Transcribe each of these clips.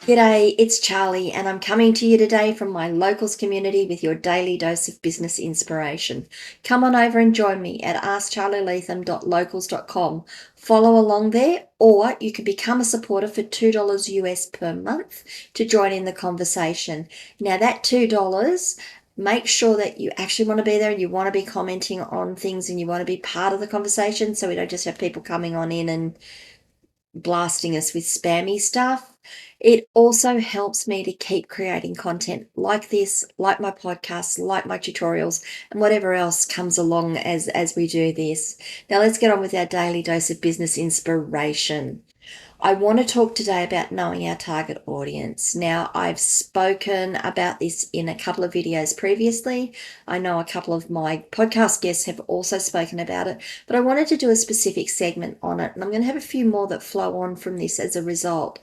G'day, it's Charlie, and I'm coming to you today from my locals community with your daily dose of business inspiration. Come on over and join me at askcharlieleetham.locals.com. Follow along there, or you can become a supporter for $2 US per month to join in the conversation. Now, that $2, make sure that you actually want to be there and you want to be commenting on things and you want to be part of the conversation so we don't just have people coming on in and blasting us with spammy stuff. It also helps me to keep creating content like this, like my podcasts, like my tutorials, and whatever else comes along as we do this. Now let's get on with our daily dose of business inspiration. I want to talk today about knowing our target audience. Now, I've spoken about this in a couple of videos previously. I know a couple of my podcast guests have also spoken about it, but I wanted to do a specific segment on it, and I'm going to have a few more that flow on from this as a result.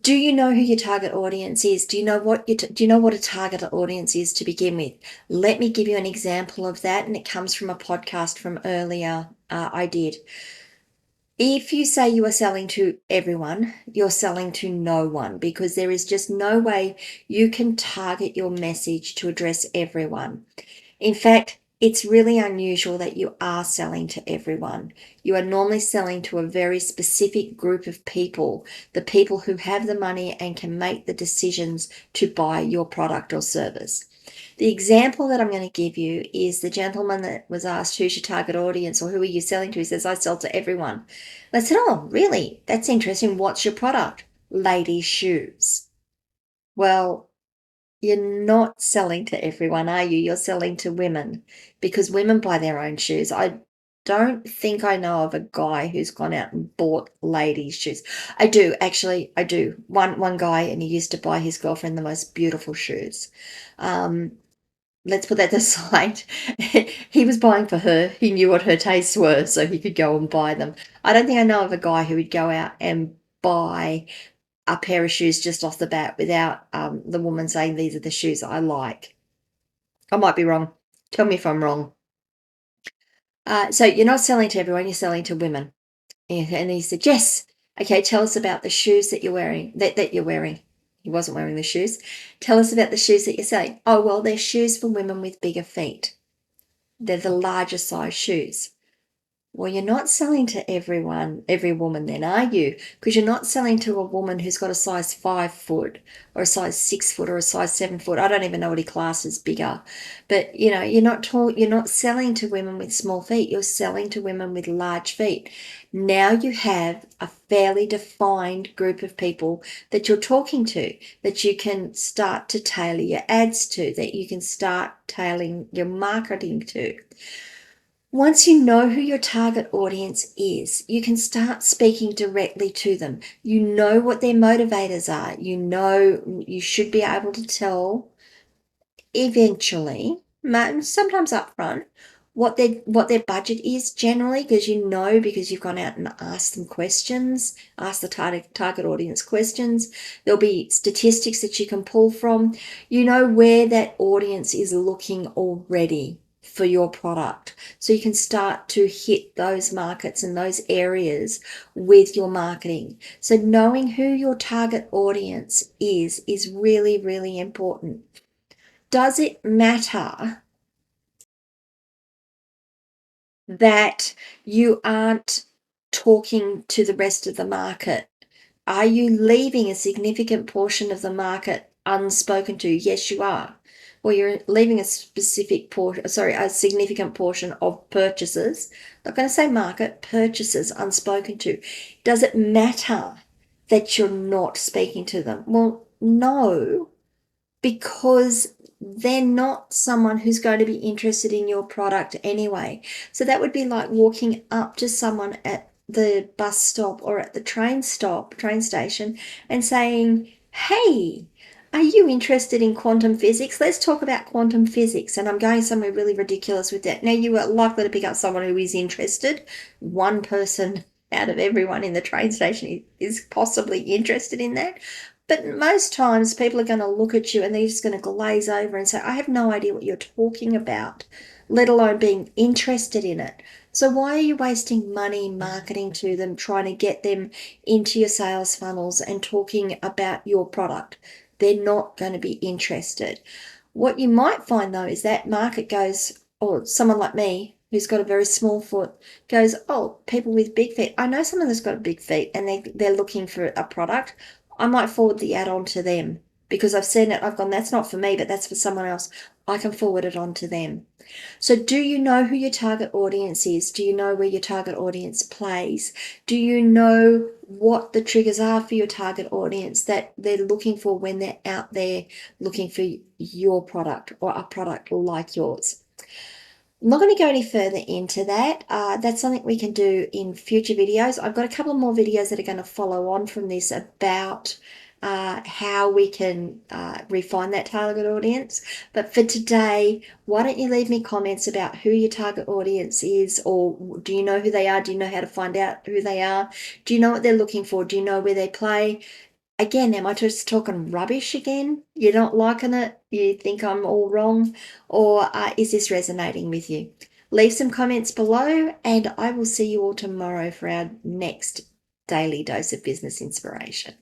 Do you know who your target audience is? Do you know what a target audience is to begin with? Let me give you an example of that, and it comes from a podcast from earlier I did. If you say you are selling to everyone, you're selling to no one, because there is just no way you can target your message to address everyone. In fact, it's really unusual that you are selling to everyone. You are normally selling to a very specific group of people, the people who have the money and can make the decisions to buy your product or service. The example that I'm going to give you is the gentleman that was asked, who's your target audience or who are you selling to? He says, I sell to everyone. I said, oh, really? That's interesting. What's your product? Ladies' shoes. Well, you're not selling to everyone, are you? You're selling to women because women buy their own shoes. I don't think I know of a guy who's gone out and bought ladies' shoes. I do, actually, I do. One guy, and he used to buy his girlfriend the most beautiful shoes. Let's put that aside. He was buying for her. He knew what her tastes were, so he could go and buy them. I don't think I know of a guy who would go out and buy a pair of shoes just off the bat without the woman saying, these are the shoes I like. I might be wrong. Tell me if I'm wrong. So you're not selling to everyone, you're selling to women. And he said, yes. Okay, tell us about the shoes that you're wearing, that you're wearing. He wasn't wearing the shoes. Tell us about the shoes that you're selling. Oh, well, they're shoes for women with bigger feet. They're the larger size shoes. Well, you're not selling to everyone, every woman then, are you? Because you're not selling to a woman who's got a size 5 foot or a size 6 foot or a size 7 foot. I don't even know what he classes bigger. But, you're not selling to women with small feet. You're selling to women with large feet. Now you have a fairly defined group of people that you're talking to, that you can start to tailor your ads to, that you can start tailoring your marketing to. Once you know who your target audience is, you can start speaking directly to them. You know what their motivators are. You know you should be able to tell eventually, sometimes upfront, what their budget is generally, because because you've gone out and asked them questions, asked the target audience questions. There'll be statistics that you can pull from. You know where that audience is looking already for your product. So you can start to hit those markets and those areas with your marketing. So knowing who your target audience is really, really important. Does it matter that you aren't talking to the rest of the market? Are you leaving a significant portion of the market unspoken to? Yes, you are. Well, you're leaving a significant portion of purchases. Not going to say market, purchases unspoken to. Does it matter that you're not speaking to them? Well, no, because they're not someone who's going to be interested in your product anyway. So that would be like walking up to someone at the bus stop or at the train station, and saying, hey, are you interested in quantum physics? Let's talk about quantum physics. And I'm going somewhere really ridiculous with that. Now, you are likely to pick up someone who is interested. One person out of everyone in the train station is possibly interested in that. But most times people are going to look at you and they're just going to glaze over and say, I have no idea what you're talking about, let alone being interested in it. So why are you wasting money marketing to them, trying to get them into your sales funnels and talking about your product? They're not going to be interested. What you might find though is that market goes, or someone like me who's got a very small foot goes, oh, people with big feet. I know someone that's got big feet and they're looking for a product. I might forward the ad on to them because I've seen it. I've gone, that's not for me, but that's for someone else. I can forward it on to them. So do you know who your target audience is? Do you know where your target audience plays? Do you know what the triggers are for your target audience that they're looking for when they're out there looking for your product or a product like yours? I'm not going to go any further into that. That's something we can do in future videos. I've got a couple more videos that are going to follow on from this about how we can refine that target audience. But for today, why don't you leave me comments about who your target audience is, or do you know who they are? Do you know how to find out who they are? Do you know what they're looking for? Do you know where they play? Again, am I just talking rubbish again? You're not liking it? You think I'm all wrong? Or is this resonating with you? Leave some comments below, and I will see you all tomorrow for our next daily dose of business inspiration.